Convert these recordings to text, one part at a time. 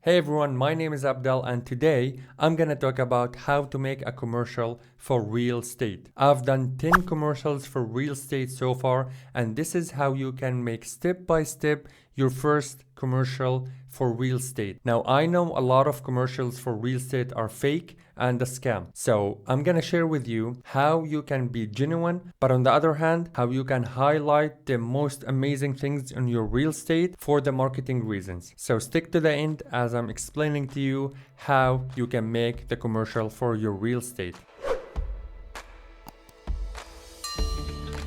Hey everyone, my name is Abdel and today I'm gonna talk about how to make a commercial for real estate. I've done 10 commercials for real estate so far, and this is how you can make step by step your first commercial for real estate. Now I know a lot of commercials for real estate are fake and a scam. So I'm gonna share with you how you can be genuine, but on the other hand, how you can highlight the most amazing things in your real estate for the marketing reasons. So stick to the end as I'm explaining to you how you can make the commercial for your real estate.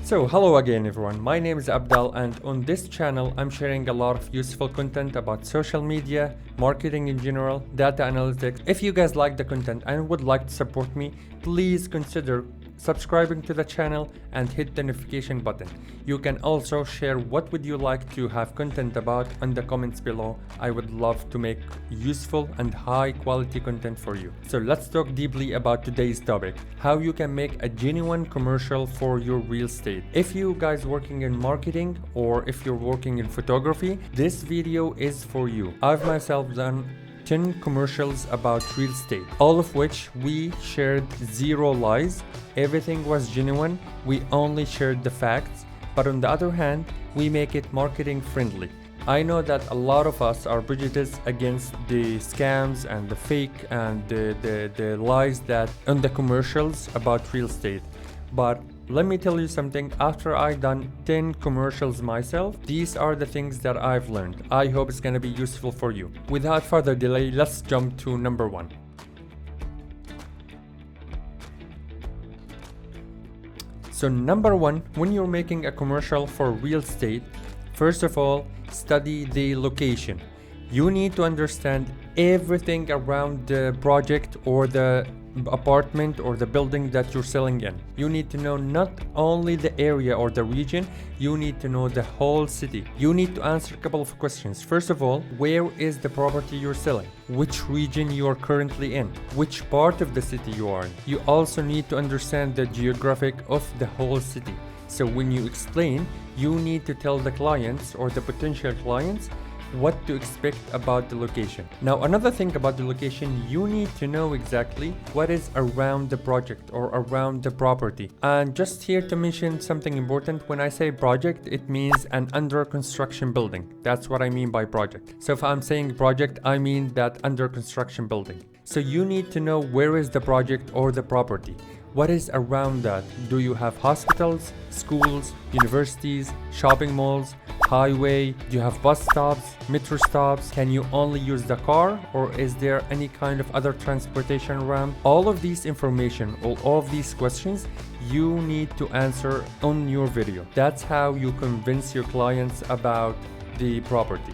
So hello again everyone, my name is Abdel and on this channel I'm sharing a lot of useful content about social media, marketing in general, data analytics. If you guys like the content and would like to support me, please consider subscribing to the channel and hit the notification button. You can also share what would you like to have content about in the comments below. I would love to make useful and high quality content for you. So let's talk deeply about today's topic, how you can make a genuine commercial for your real estate. If you guys working in marketing or if you're working in photography, this video is for you. I've myself done 10 commercials about real estate, all of which we shared zero lies. Everything was genuine. We only shared the facts, but on the other hand, we make it marketing friendly. I know that a lot of us are prejudiced against the scams and the fake and the lies that on the commercials about real estate. But let me tell you something, after I done 10 commercials myself, these are the things that I've learned. I hope it's gonna be useful for you. Without further delay, let's jump to number one. So number one, when you're making a commercial for real estate, first of all, study the location. You need to understand everything around the project or the apartment or the building that you're selling in. You need to know not only the area or the region, you need to know the whole city. You need to answer a couple of questions. First of all, where is the property you're selling? Which region you are currently in? Which part of the city you are in? You also need to understand the geographic of the whole city. So when you explain, you need to tell the clients or the potential clients what to expect about the location. Now another thing about the location, you need to know exactly what is around the project or around the property. And just here to mention something important, when I say project, it means an under construction building. That's what I mean by project. So if I'm saying project, I mean that under construction building. So you need to know where is the project or the property. What is around that? Do you have hospitals, schools, universities, shopping malls, highway? Do you have bus stops, metro stops? Can you only use the car, or is there any kind of other transportation around? All of these information, all of these questions, you need to answer on your video. That's how you convince your clients about the property.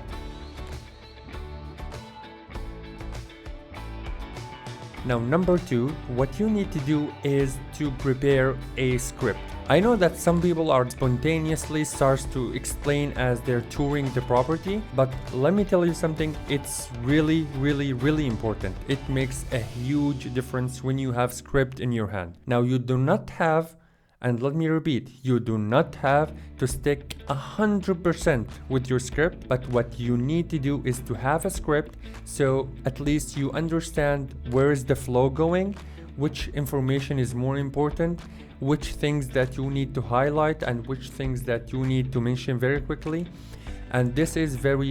Now number two, what you need to do is to prepare a script. I know that some people are spontaneously starts to explain as they're touring the property, but let me tell you something, it's really important. It makes a huge difference when you have script in your hand. Now you do not have, and let me repeat, you do not have to stick 100% with your script, but what you need to do is to have a script so at least you understand where is the flow going, which information is more important, which things that you need to highlight and which things that you need to mention very quickly. And this is very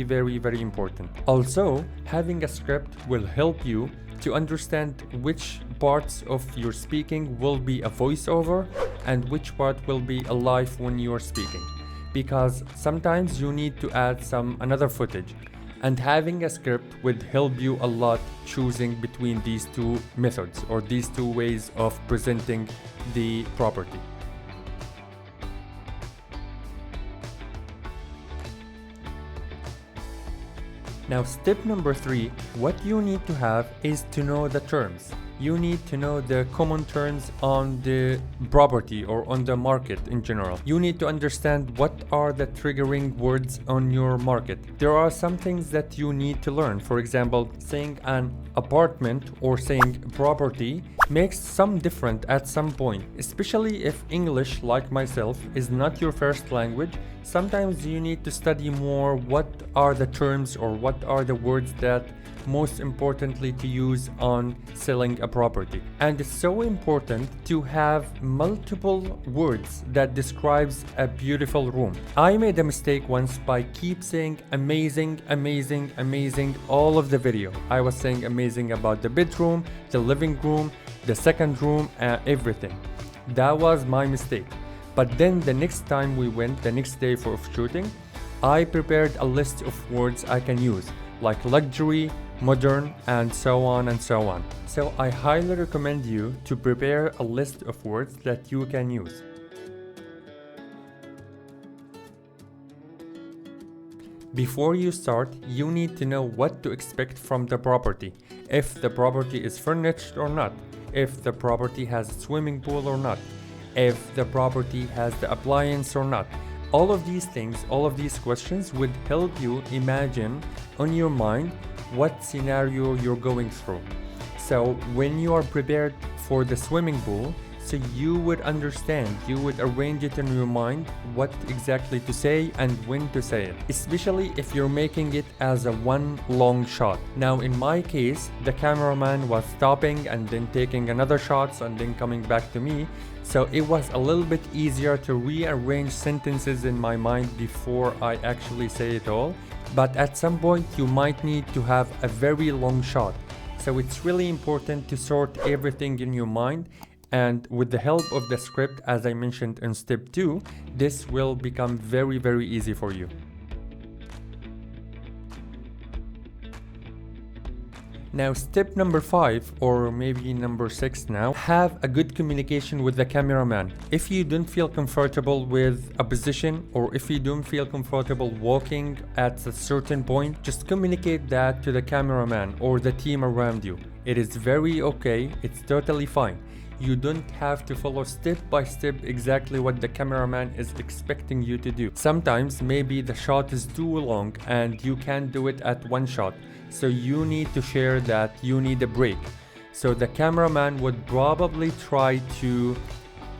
important. Also, having a script will help you to understand which parts of your speaking will be a voiceover and which part will be a live when you are speaking, because sometimes you need to add another footage, and having a script would help you a lot choosing between these two methods or these two ways of presenting the property. Now step number three, what you need to have is to know the terms. You need to know the common terms on the property or on the market in general. You need to understand what are the triggering words on your market. There are some things that you need to learn. For example, saying an apartment or saying property makes some different at some point, especially if English, like myself, is not your first language. Sometimes you need to study more what are the terms or what are the words that most importantly to use on selling a property. And it's so important to have multiple words that describes a beautiful room. I made a mistake once by keep saying amazing, amazing, amazing all of the video. I was saying amazing about the bedroom, the living room, the second room, everything. That was my mistake. But then the next time we went, the next day for shooting, I prepared a list of words I can use, like luxury, modern, and so on and so on. So I highly recommend you to prepare a list of words that you can use. Before you start, you need to know what to expect from the property. If the property is furnished or not, if the property has a swimming pool or not, if the property has the appliance or not. All of these things, all of these questions would help you imagine on your mind what scenario you're going through. So when you are prepared for the swimming pool, so you would understand, you would arrange it in your mind what exactly to say and when to say it, especially if you're making it as a one long shot. Now in my case, the cameraman was stopping and then taking another shots and then coming back to me, so it was a little bit easier to rearrange sentences in my mind before I actually say it all. But at some point you might need to have a very long shot, so it's really important to sort everything in your mind. And with the help of the script, as I mentioned in step 2, this will become very, very easy for you. Now step number 5, or maybe number 6 now, have a good communication with the cameraman. If you don't feel comfortable with a position, or if you don't feel comfortable walking at a certain point, just communicate that to the cameraman or the team around you. It is very okay, it's totally fine. You don't have to follow step by step exactly what the cameraman is expecting you to do. Sometimes maybe the shot is too long and you can't do it at one shot. So you need to share that you need a break. So the cameraman would probably try to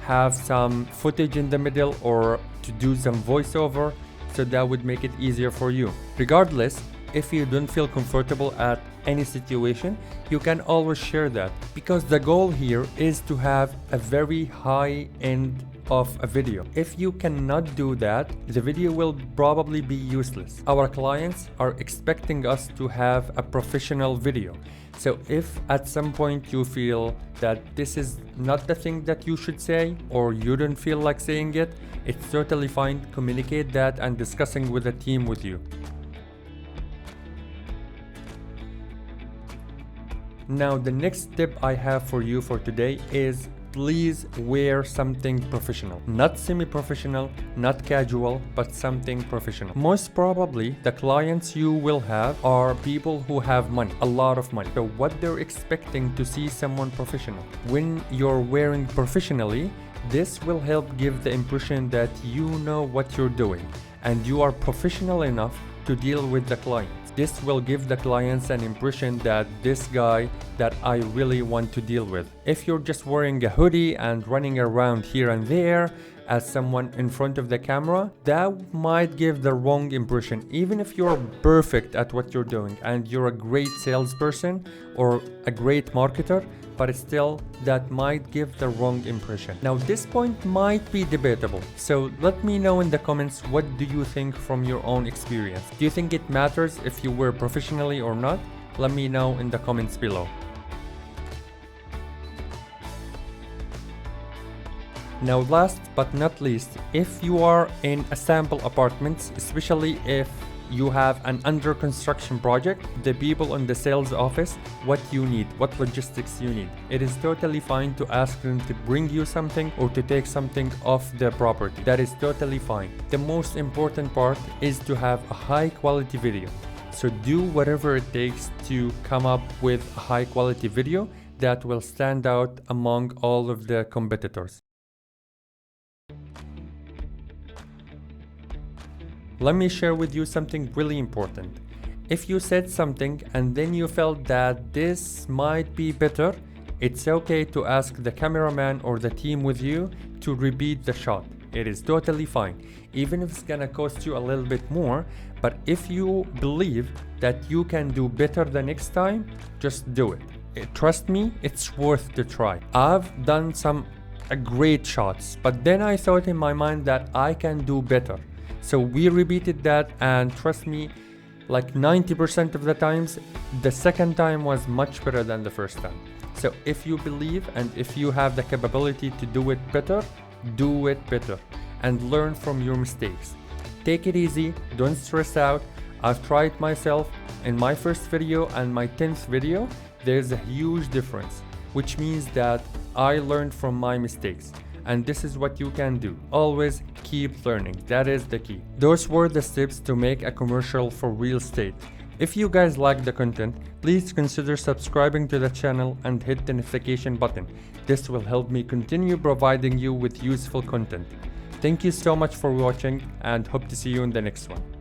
have some footage in the middle or to do some voiceover, so that would make it easier for you. Regardless, if you don't feel comfortable at any situation, you can always share that, because the goal here is to have a very high end of a video. If you cannot do that, the video will probably be useless. Our clients are expecting us to have a professional video. So if at some point you feel that this is not the thing that you should say, or you don't feel like saying it, it's totally fine. Communicate that and discussing with the team with you. Now the next tip I have for you for today is please wear something professional. Not semi-professional, not casual, but something professional. Most probably the clients you will have are people who have money, a lot of money. So what they're expecting to see someone professional. When you're wearing professionally, this will help give the impression that you know what you're doing and you are professional enough to deal with the clients. This will give the clients an impression that this guy that I really want to deal with. If you're just wearing a hoodie and running around here and there as someone in front of the camera, that might give the wrong impression. Even if you're perfect at what you're doing and you're a great salesperson or a great marketer, but still that might give the wrong impression. Now this point might be debatable, so let me know in the comments, what do you think from your own experience? Do you think it matters if you wear professionally or not? Let me know in the comments below. Now last but not least, if you are in a sample apartments, especially if you have an under construction project, the people in the sales office, what you need, what logistics you need. It is totally fine to ask them to bring you something or to take something off the property. That is totally fine. The most important part is to have a high quality video. So do whatever it takes to come up with a high quality video that will stand out among all of the competitors. Let me share with you something really important. If you said something and then you felt that this might be better, it's okay to ask the cameraman or the team with you to repeat the shot. It is totally fine, even if it's gonna cost you a little bit more. But if you believe that you can do better the next time, just do it. Trust me, it's worth the try. I've done some great shots, but then I thought in my mind that I can do better. So we repeated that, and trust me, like 90% of the times, the second time was much better than the first time. So if you believe and if you have the capability to do it better, do it better and learn from your mistakes. Take it easy, don't stress out. I've tried myself in my first video and my 10th video. There's a huge difference, which means that I learned from my mistakes. And this is what you can do. Always keep learning. That is the key. Those were the steps to make a commercial for real estate. If you guys like the content, please consider subscribing to the channel and hit the notification button. This will help me continue providing you with useful content. Thank you so much for watching and hope to see you in the next one.